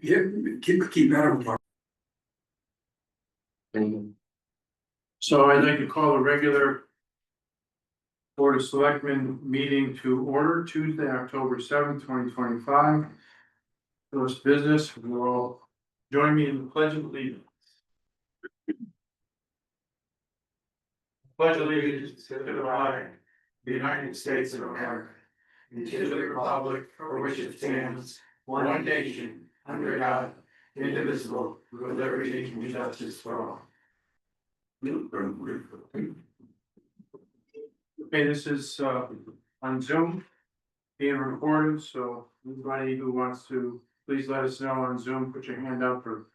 Yeah, keep that apart. So I'd like to call a regular Board of Selectmen meeting to order Tuesday, October 7th, 2025. First business, will all join me in the Pledge of Allegiance. Pledge allegiance to the flag of the United States of America, and to the republic for which it stands, one nation, under God, indivisible, with liberty and justice for all. Okay, this is on Zoom being recorded, so anybody who wants to, please let us know on Zoom, put your hand up or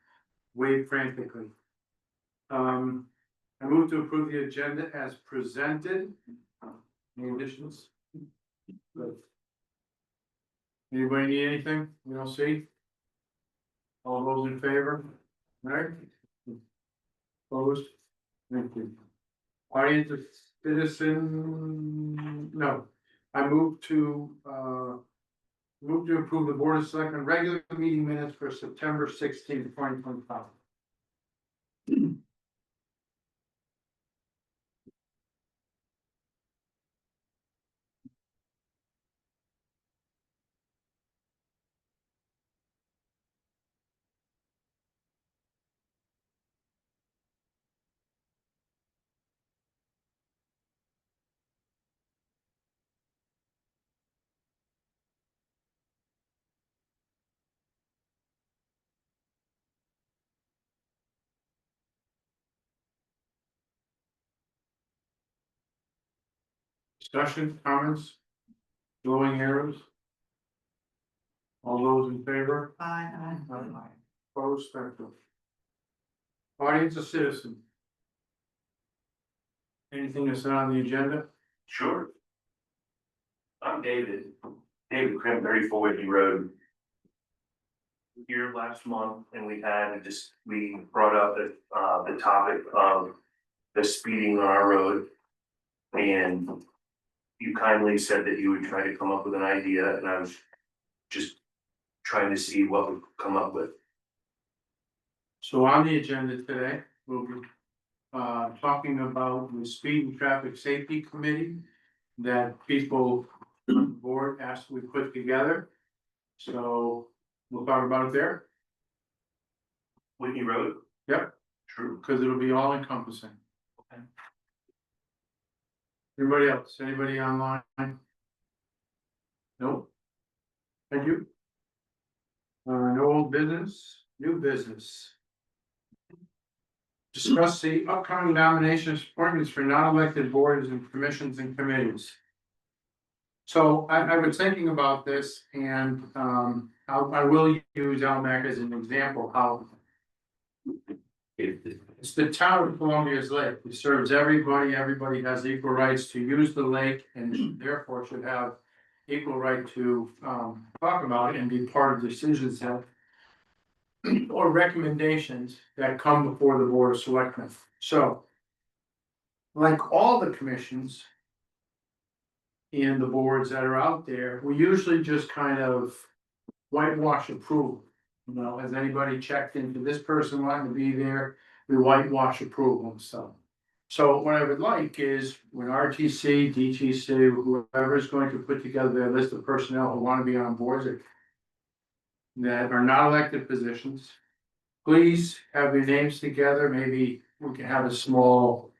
wave frantically. I move to approve the agenda as presented. Any additions? Good. Anybody need anything? We don't see? All those in favor? All right? Opposed? Thank you. Audience of citizen, no, I move to approve the Board of Selectmen regular meeting minutes for September 16th, 2025. Discussion, comments, glowing arrows. All those in favor? Aye. Opposed, thank you. Audience of citizen. Anything that's not on the agenda? Sure. I'm David Cranberry, Whitney Road. Here last month, and we brought up the topic of the speeding on our road. And you kindly said that you would try to come up with an idea, and I was just trying to see what we could come up with. So on the agenda today, we'll be talking about the Speed and Traffic Safety Committee that people on the board asked we put together. So we'll talk about it there. Whitney Road? Yep. True. Because it'll be all encompassing. Okay. Anybody else? Anybody online? Nope. Thank you. No old business, new business. Discuss the upcoming nominations, appointments for non-elected boards and commissions and committees. So I was thinking about this and I will use Elmac as an example how it's the town of Columbia's lake. It serves everybody. Everybody has equal rights to use the lake and therefore should have equal right to talk about it and be part of decisions that or recommendations that come before the Board of Selectmen. So, like all the commissions and the boards that are out there, we usually just kind of whitewash approval. You know, has anybody checked into this person wanting to be there? We whitewash approval and stuff. So what I would like is when RTC, DTC, whoever is going to put together their list of personnel who want to be on boards that are not elected positions, please have your names together. Maybe we can have a small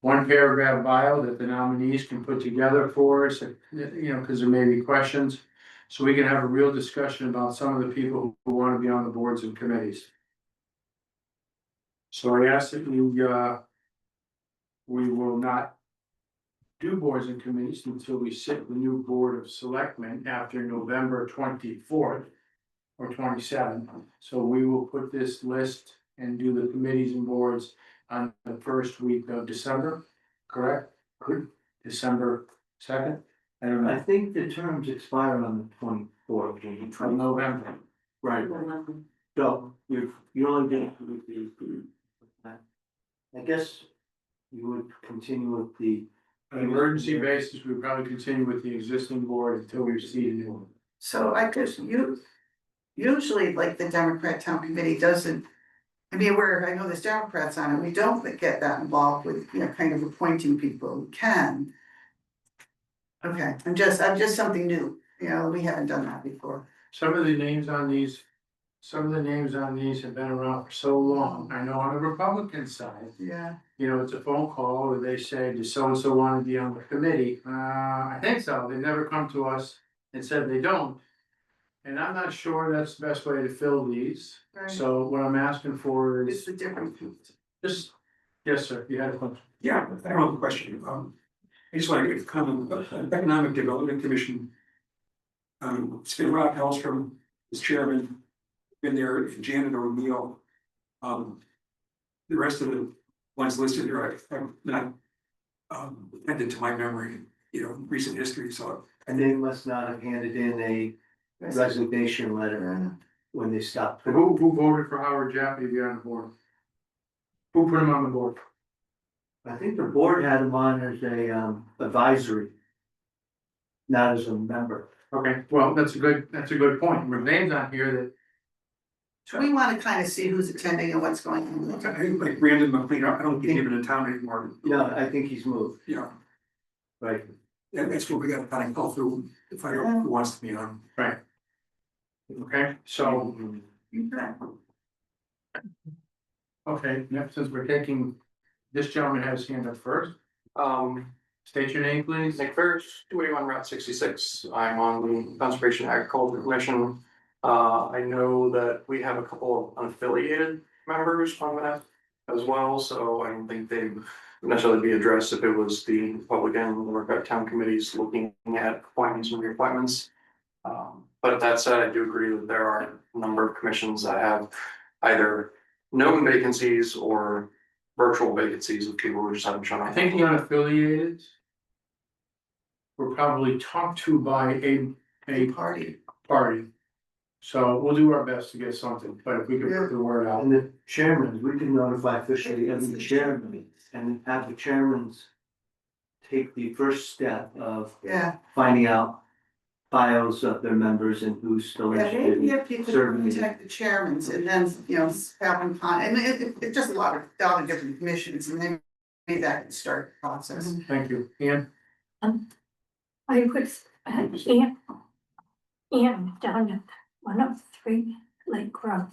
one paragraph bio that the nominees can put together for us, you know, because there may be questions. So we can have a real discussion about some of the people who want to be on the boards and committees. So I ask that we will not do boards and committees until we sit the new Board of Selectmen after November 24th or 27th. So we will put this list and do the committees and boards on the first week of December, correct? Good. December 2nd? I don't I know. think the terms expire on the 24th. Of November. Right. So you only get the. I guess you would continue with the. On an emergency basis, we would probably continue with the existing board until we see a new one. So I guess usually like the Democrat Town Committee doesn't. I mean, I know there's Democrats on it, we don't get that involved with, kind of appointing people, we can. Okay, I'm just something new, we haven't done that before. Some of the names on these have been around for so long. I know on the Republican side, Yeah, it's a phone call where they say, does so-and-so want to be on the committee? I think so. They've never come to us and said they don't. And I'm not sure that's the best way to fill these. right, So what I'm asking for it's is the difference. just, yes, sir, you had a question. Yeah, I don't have a question. I just want to give comment, Economic Development Commission. It's been Rob Hellstrom as chairman, been there, Janet O'Neill. The rest of the ones listed here, I've not, added to my memory, recent history, so. And they must not have handed in a resignation letter when they stopped. Who voted for Howard Jaffe to be on the board? Who put him on the board? I think the board had him on as a advisory. Not as a member. Okay, well, that's a good point. There's names on here So we wanna kind of see who's attending and what's going on. I think like Brandon McLean, I don't think he's even in town anymore. No, I think he's moved, Yeah, right? that's what we gotta kind of go through, to find out who wants to be on. that, okay, so, okay, next, since we're taking, this gentleman has his hand up first. State your name, please. Nick Ferris, 281 Route 66. I'm on the Conservation Agriculture Commission. I know that we have a couple of unaffiliated members on that as well, so I don't think they would necessarily be addressed if it was the Republican or town committees looking at appointments and reappointments. But that said, I do agree that there are a number of commissions that have either known vacancies or virtual vacancies of people who just haven't shown up. I think the unaffiliated were probably talked to by a Party. party. So we'll do our best to get something, but if we can put the word out. And the chairmans, we can notify officially every chairman and have the chairmans take the first step of Yeah, finding out bios of their members and who's still interested maybe in if you could serving. contact the chairmans and then, have them and it's just a lot of different commissions and then maybe that can start the process. Thank you. Ian? I was Ian Dunn, 103 Lake Road,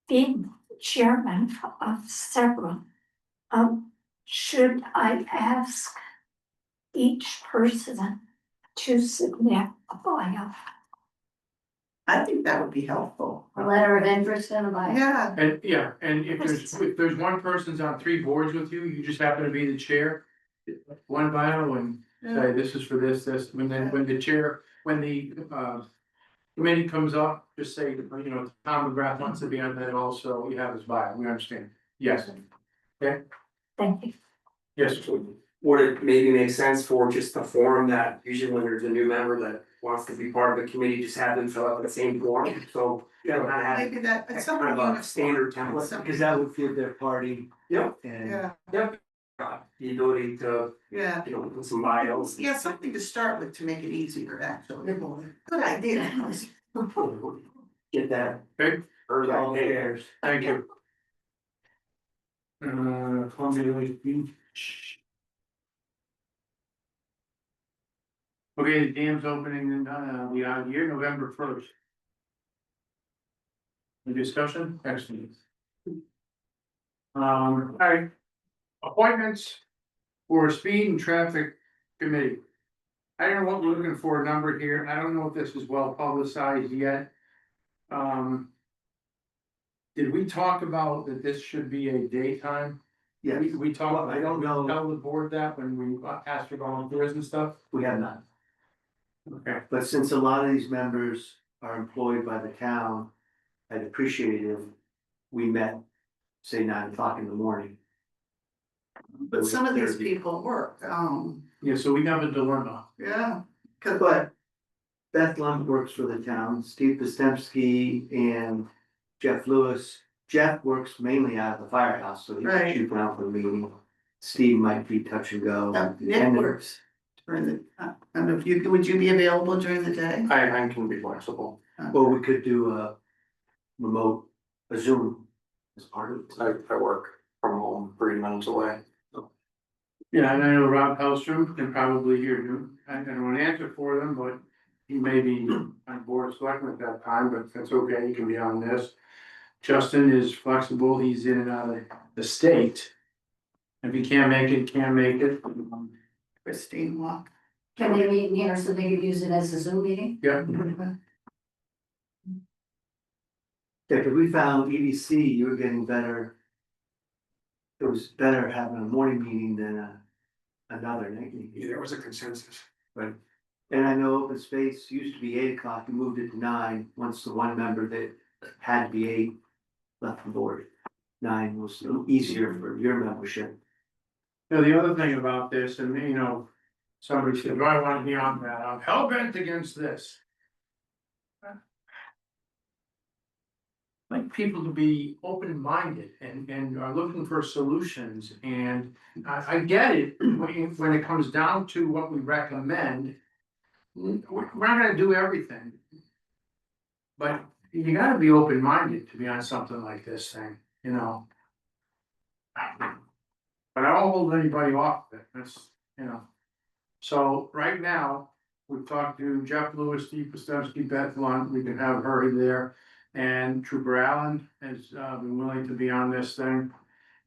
being chairman of several. Should I ask each person to submit a bio? I think that would be helpful. A letter of interest and a bio? Yeah, And yeah, and if there's one person's on 3 boards with you, you just happen to be the chair. One bio and say, this is for this, when the committee comes up, just say, Tom McGrath wants to be on that also, you have his bio, we understand. Yes. Okay, Thank you. yes, Would it maybe make sense for just a form that usually when there's a new member that wants to be part of the committee, just have them fill out the same form, so. You don't have maybe that, it's something kind of a uniform. standard template. Because that would give their party. Yep. And Yeah, The ability to, yeah. put some bios. Yeah, something to start with to make it easier, actually. Good idea. get that okay, Early all day. theirs. thank you. Columbia Lake Beach. Okay, the dam's opening in, the odd year, November 1st. Any discussion? Excellent. All right. Appointments for speed and traffic committee. I don't know what we're looking for a number here. I don't know if this is well publicized yet. Did we talk about that this should be a daytime? Yes, We talked, Well, I don't know. we tell the board that when we asked for volunteers and stuff? we have not. Okay, But since a lot of these members are employed by the town, I'd appreciate if we met, say 9 o'clock in the morning. But some of these people work, yeah, so we have a dilemma. yeah. Cause But Beth Lund works for the town, Steve Postemski and Jeff Lewis. Jeff works mainly out of the firehouse, so he's Right. shooting out for the meeting. Steve might be touch and go. Nick And- works during the, I don't know if would you be available during the day? I can be flexible. Or we could do a remote, a Zoom as part of it. I work from home 3 minutes away. Yeah, and I know Rob Hellstrom can probably hear you. I don't want to answer for them, but he may be on board of selectmen at that time, but that's okay, he can be on this. Justin is flexible, he's in and out of the state. If he can't make it, can't make it. Christine Walk. Can they meet in here so they could use it as a Zoom meeting? Yeah, Yeah, cause we found EDC, you were getting better. It was better having a morning meeting than another night meeting. Yeah, there was a consensus. Right. And I know open space used to be 8 o'clock, we moved it to 9, once the one member that had to be 8 left the board. 9 was a little easier for your membership. now the other thing about this, and you know, somebody said, do I want to be on that? I'm hell bent against this. Like people to be open-minded and are looking for solutions, and I get it, when it comes down to what we recommend. We're not gonna do everything. But you gotta be open-minded to be on something like this thing, you know? But I don't hold anybody off of it, that's, you know. So right now, we've talked to Jeff Lewis, Steve Postemski, Beth Lunt, we can have her there. And Trooper Allen has been willing to be on this thing.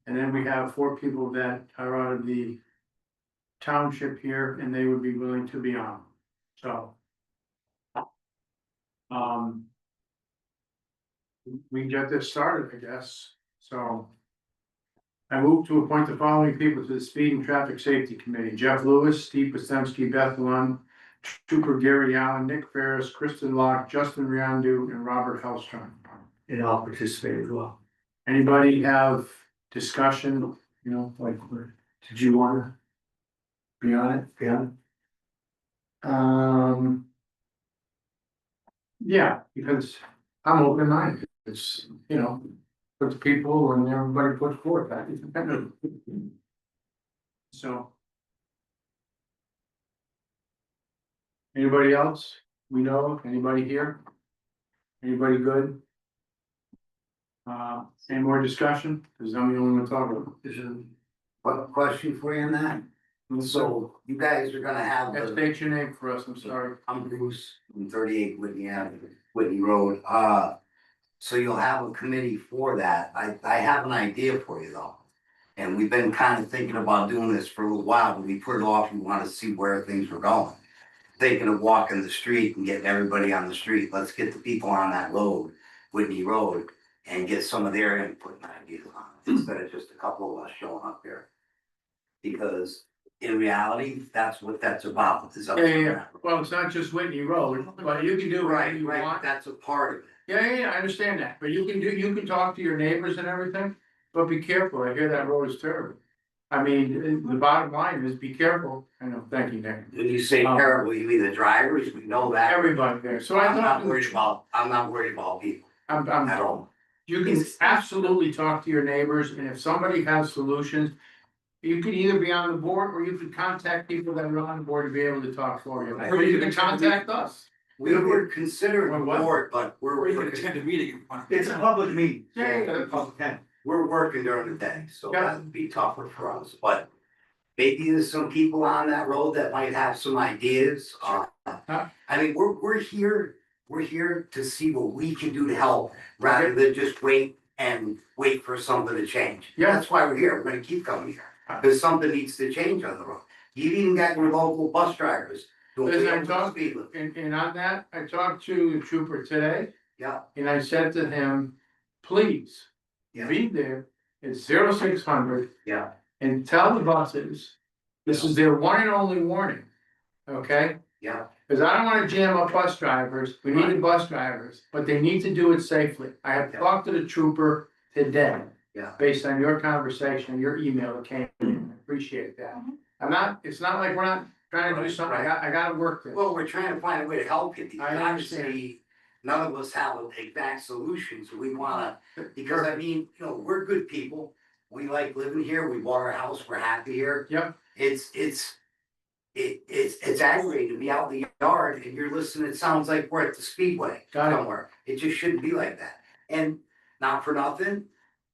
And then we have 4 people that are out of the township here, and they would be willing to be on, so. We can get this started, I guess, so. I move to appoint the following people to the Speed and Traffic Safety Committee: Jeff Lewis, Steve Postemski, Beth Lund, Trooper Gary Allen, Nick Ferris, Kristen Locke, Justin Riandu, and Robert Hellstrom. And I'll participate as well. Anybody have discussion, you know, like, Did you wanna be on it? be on Yeah, because I'm open minded, it's, you know, put the people and everybody puts forth that. So. Anybody else? We know, of? Anybody here? Anybody good? Any more discussion? Cause I'm the only one talking. What question for you on that? So you guys are gonna have Yeah, the, state your name for us, I'm sorry. I'm Bruce from 38 Whitney Avenue, Whitney Road. So you'll have a committee for that. I have an idea for you though. And we've been kind of thinking about doing this for a little while, but we put it off. We want to see where things were going. Thinking of walking the street and getting everybody on the street. Let's get the people on that road, Whitney Road, and get some of their input and ideas on it instead of just a couple of us showing up here. Because in reality, that's what that's about. Is up Yeah. Well, it's not just Whitney Road, but you can do whatever you right, want. that's a part of it. Yeah, I understand that, but you can talk to your neighbors and everything, but be careful, I hear that road is terrible. I mean, the bottom line is be careful, I know, thank you, Nick. When you say terrible, you mean the drivers, we know that. Everybody there, so I I'm thought. not worried about people I'm, at all. you can absolutely talk to your neighbors, and if somebody has solutions. You can either be on the board, or you can contact people that are on the board to be able to talk for you, or you can contact us. We were considering the What? board, but Or you can attend a meeting if you want. It's a public meeting. Yeah. Okay. we're working during the day, so Yeah. that'd be tougher for us, but. Maybe there's some people on that road that might have some ideas, I mean, we're here to see what we can do to help, rather than just wait for something to change. Yeah. That's why we're here, we're gonna keep coming here, because something needs to change on the road. You've even got your local bus drivers. doing As I the talked, speed limit. and on that, I talked to the trooper today, Yeah, and I said to him, please. Yeah. Be there at 0600 yeah, and tell the buses, this is their one and only warning, okay? yeah, Cause I don't wanna jam up bus drivers, we need the bus drivers, but they need to do it safely. I have Yeah. talked to the trooper today. Yeah. Based on your conversation, your email that came in, I appreciate that. It's not like we're not trying to do something, I gotta work this. well, we're trying to find a way to help you, because I understand. obviously. None of us have an exact solution, so we wanna, because I mean, you know, we're good people. We like living here, we bought our house, we're happy here. Yep. It's aggravating to be out in the yard and you're listening, it sounds like we're at the speedway Got it. somewhere. It just shouldn't be like that. And not for nothing,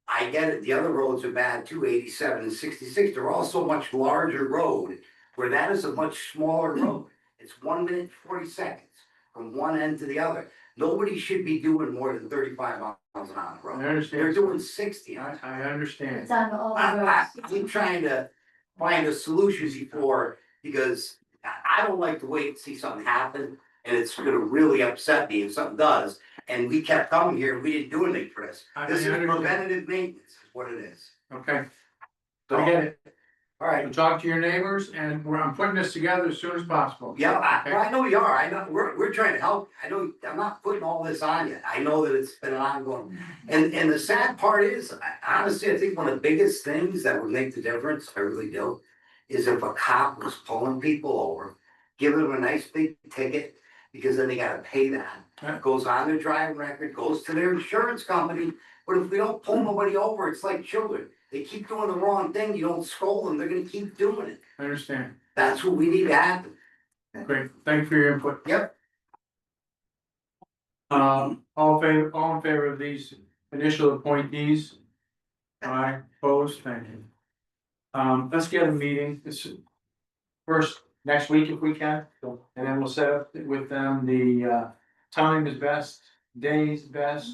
I get it, the other roads are bad too, 87 and 66, they're also much larger road, where that is a much smaller road. It's 1 minute, 40 seconds from one end to the other. Nobody should be doing more than 35 miles an hour I road. They're understand, doing 60. I understand. It's on all the I, roads. I'm trying to find a solution before, because I don't like to wait and see something happen. And it's gonna really upset me if something does, and we kept coming here, and we didn't do anything for this. I This is understand. preventative maintenance, is what it is. Okay. I get it. All right, So talk to your neighbors and I'm putting this together as soon as possible. yeah, Okay. I know you are, I know, we're trying to help, I know, I'm not putting all this on you, I know that it's been an ongoing. And the sad part is, honestly, I think one of the biggest things that would make the difference, I really do, is if a cop was pulling people over, giving them a nice big ticket, because then they gotta pay that. Yeah. Goes on their driving record, goes to their insurance company, but if we don't pull nobody over, it's like children. They keep doing the wrong thing, you don't scold them, they're gonna keep doing it. I understand. That's what we need to happen. Great, thank you for your input. Yep. All in favor of these initial appointees? Aye, opposed, thank you. Let's get a meeting, this first, next week if we can, and then we'll set up with them the time is best, days best.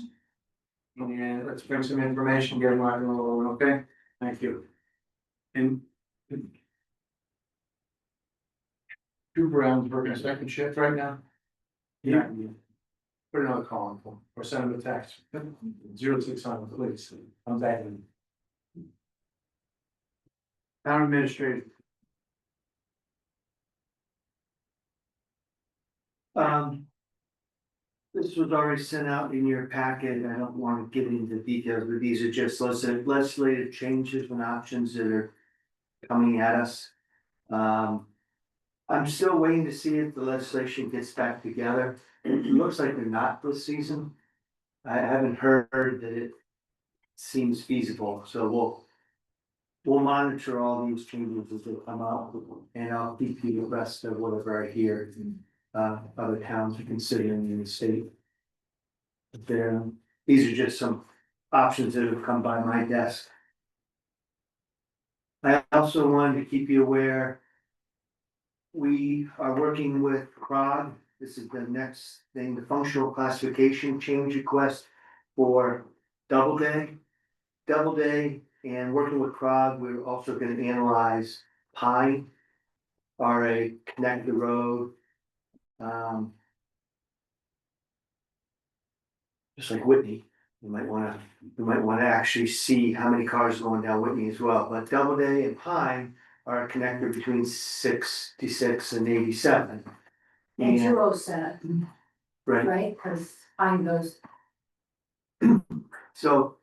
And let's bring some information, get them right along, okay? Thank you. And Drew Brown's working a second shift right now. Yeah. Put another call in for him, or send him a text, 0600, please, I'm back in. Town administrator, This was already sent out in your packet, I don't wanna get into details, but these are just legislative changes and options that are coming at us. I'm still waiting to see if the legislation gets back together, it looks like they're not this season. I haven't heard that it seems feasible, so we'll monitor all these changes as they come out, and I'll keep you abreast of whatever I hear. Other towns are considering in the state. But these are just some options that have come by my desk. I also wanted to keep you aware. We are working with CROG, this is the next thing, the functional classification change request for Doubleday. Doubleday, and working with CROG, we're also gonna analyze Pine. RA Connect the Road. Just like Whitney, we might wanna actually see how many cars are going down Whitney as well, but Doubleday and Pine are a connector between 66 and 87. And 207, Right, right, cause I'm those, so,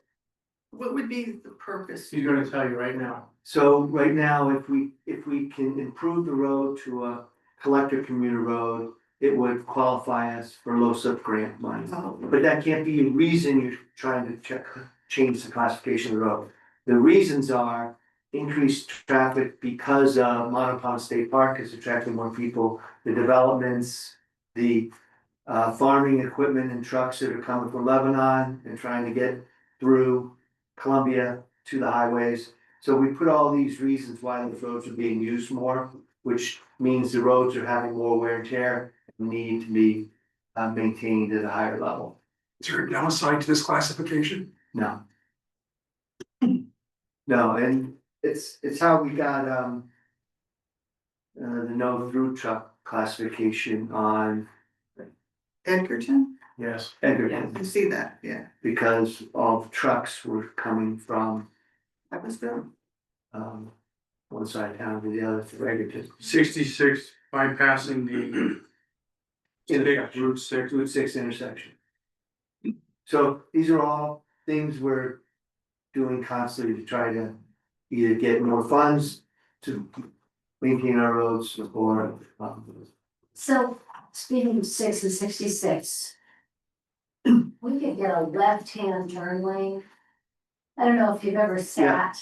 What would be the purpose? he's gonna tell you right now. so right now, if we can improve the road to a collector commuter road, it would qualify us for LoSiP grant money. Oh, But that can't be a reason you're trying to change the classification of the road. The reasons are increased traffic because Monopond State Park is attracting more people, the developments, the farming equipment and trucks that are coming from Lebanon and trying to get through Columbia to the highways. So we put all these reasons why the roads are being used more, which means the roads are having more wear and tear, and need to be maintained at a higher level. Is there a downside to this classification? No. No, and it's how we got the no through truck classification on Edgerton, Yes. Edgerton, I see that, yeah, because all the trucks were coming from that was good. one side of town to the other to Edgerton. 66 bypassing the Intersection. Route 6. Intersection. So these are all things we're doing constantly to try to either get more funds to maintain our roads or. so speaking of 6 and 66. We could get a left-hand turn lane. I don't know if you've ever sat,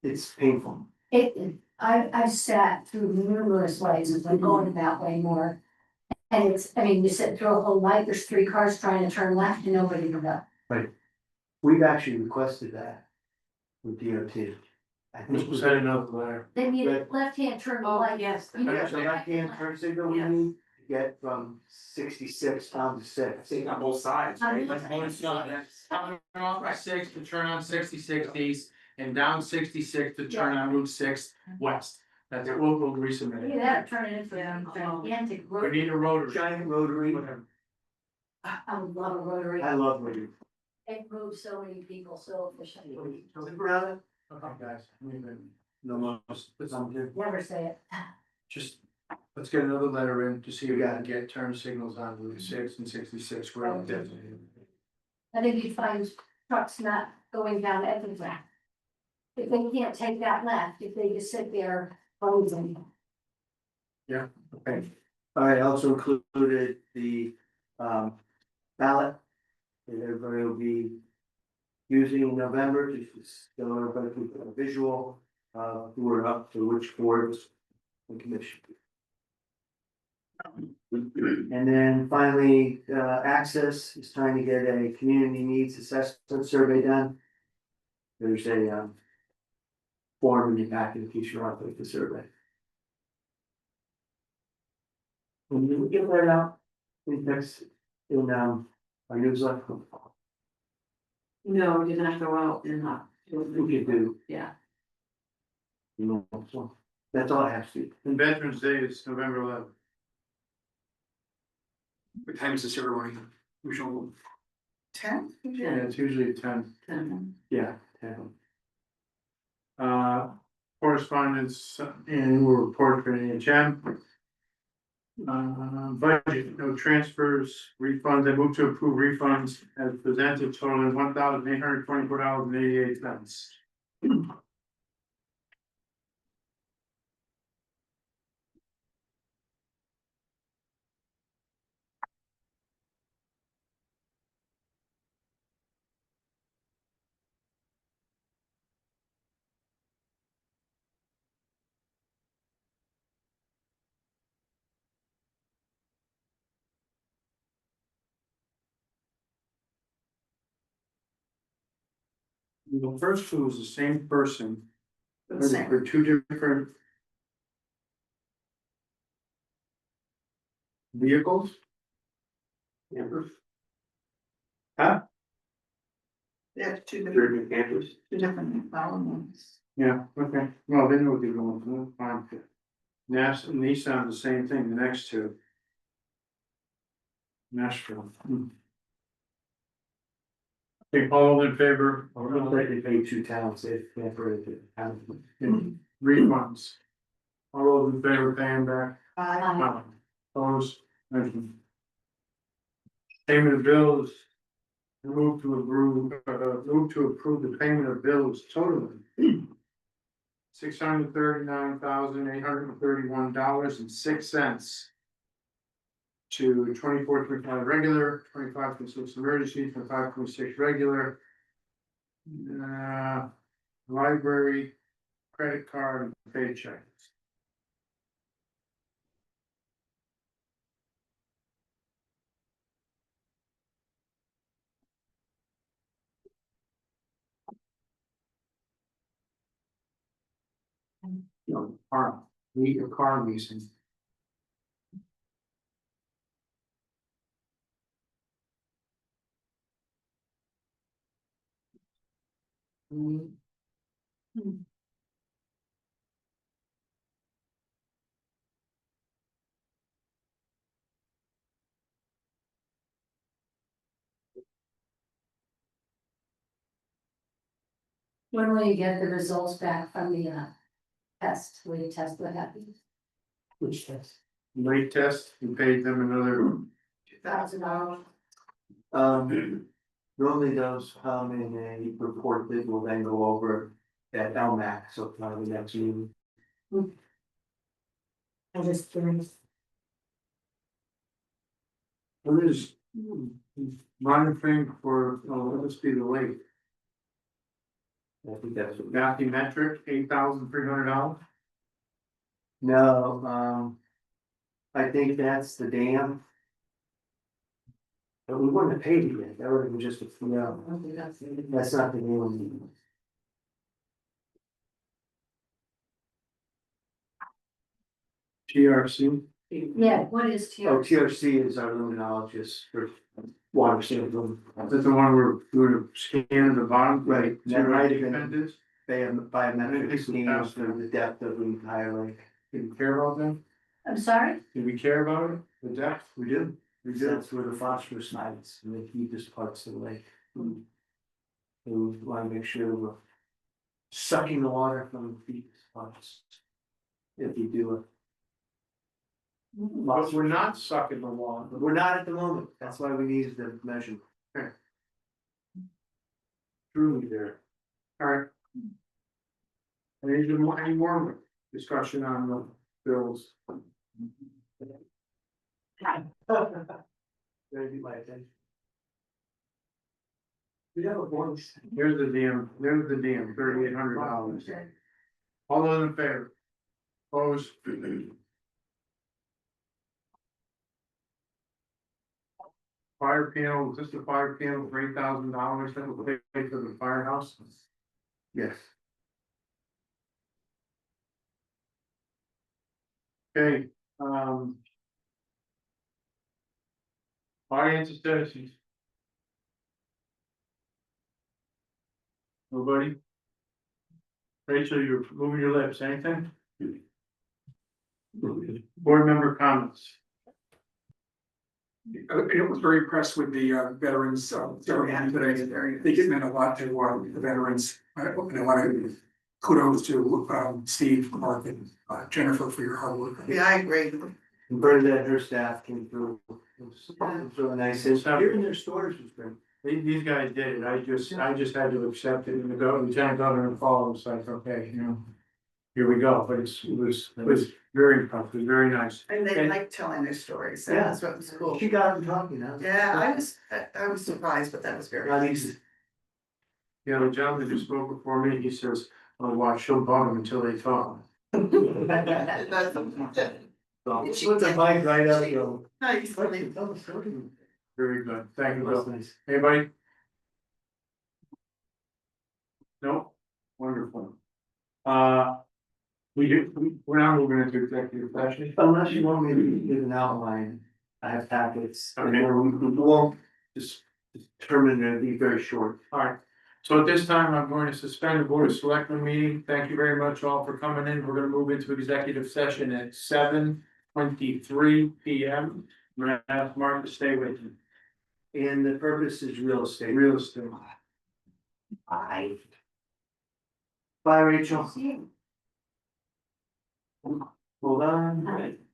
It's painful. I've sat through numerous lanes, and I'm going that way more. And it's, I mean, you sit through a whole light, there's 3 cars trying to turn left and nobody will go. Right. We've actually requested that with DOT. I think We'll send another letter. They need a Right. left-hand turn Oh, light. yes. You know, there's a left-hand turn signal we Yes. need to get from 66 down to 6. Sitting on both sides, right? Turn off 6 to turn on 66 east and down 66 to turn on Route 6 west. That's what we'll resubmit You it. gotta turn it into a gigantic We road. need a rotary. Giant rotary. Whatever. I love a rotary. I love rotary. It moves so many people so efficiently. Okay, guys, we've been, No most, but some do. Never say it. just, let's get another letter in to see if we can get turn signals on Route 6 and 66 where it is. I think you'd find trucks not going down everywhere. If they can't take that left, if they just sit there frozen. Okay, All right, also included the ballot that everybody will be using in November, just so everybody can get a visual who are up to which boards and commission. And then finally, Access is trying to get a community needs assessment survey done. There's a form in the packet in case you want to take the survey. When you get that out, in next, in our newsletter. No, we didn't go out in that. We could do, Yeah. you know, so that's all I have to do. and Veterans Day is November 11th. What time is the ceremony? Usual. 10? Yeah, it's usually 10. 10. Yeah. Correspondence and we'll report for NHM. Budget, no transfers, refunds, I move to approve refunds as presented totaling $1,824.88. The first two is the same person, The same. for two different vehicles. Huh? Yeah, two They're different, new campers. two different ones. Yeah, okay, well, they know what they're going for, fine. Nissan, the same thing, the next two. Nashville. Okay, all in favor? Looks like they paid 2 towns, they can't really do it. Refunds. All those in favor paying back? Aye. Opposed, motion. Payment of bills. Move to approve the payment of bills totaling $639,831.06 to 24.25 regular, 25.6 emergency, 25.6 regular. Library, credit card, and paychecks. Meet your car leasing. When will you get the results back from the test? Will you test what happened? Which test? Late test, you paid them another, $1,000. Normally those come in a report that will then go over at LMAC, so probably next meeting. I just curious. what is monitoring for, let us be the late. I think that's what. Bathymetric, $8,300. No, I think that's the dam. But we wouldn't have paid it yet, that would have been just a, that's not the new one. GRC. Yeah, what is Oh, TRC? TRC is our luminologist for water sample. Is that the one where we would scan at the bottom? Right, See that what might the have been- defend is? Biometric scan of the depth of the entire lake. Do we care about that? I'm sorry? Do we care about it? The depth? We do. That's where the phosphorus hides, and the deepest parts of the lake. We want to make sure we're sucking the water from the deepest parts. If you do it. But we're not sucking the water. We're not at the moment, that's why we needed the measure. Truly there. Alright. Any more discussion on the bills? Ready to my attention. We have a voice. There's the DM, $3,800. All those in favor? Opposed? Fire panel, just a fire panel for $8,000 that will pay for the firehouse. Yes. Okay, audience of citizens. Nobody? Rachel, you're moving your lips, anything? Board member comments. I was very impressed with the veterans ceremony today. They get meant a lot to the veterans. And I want to kudos to Steve, Mark, and Jennifer for your hard work. Yeah, I agree. And Brenda and her staff came through. It was really nice, and hearing their stories was great. These guys did it, I just had to accept it and go, Lieutenant Governor followed, it's like, okay, here we go, but it was very impressive, it was very nice. And they And- like telling their stories, so Yeah. that's what was cool. She got them talking, huh? Yeah, I was surprised, but that was very I mean, nice. Yeah, the gentleman who spoke before me, he says, oh, watch, she'll bug them until they talk. That's- Put the mic right up, yo. Nice. Tell the story. Very good, thank you, That's Bill. nice. Anybody? No? Wonderful. We're now moving into executive session. Unless you want me to give an outline, I have packets, and Okay. we won't just determine it'll be very short. Alright, so at this time, I'm going to suspend the Board of Selectmen meeting. Thank you very much all for coming in. We're gonna move into executive session at 7:23 p.m. I'm gonna ask Mark to stay with you. And the purpose is real estate. Real estate. Bye. Bye, Rachel. Hold on.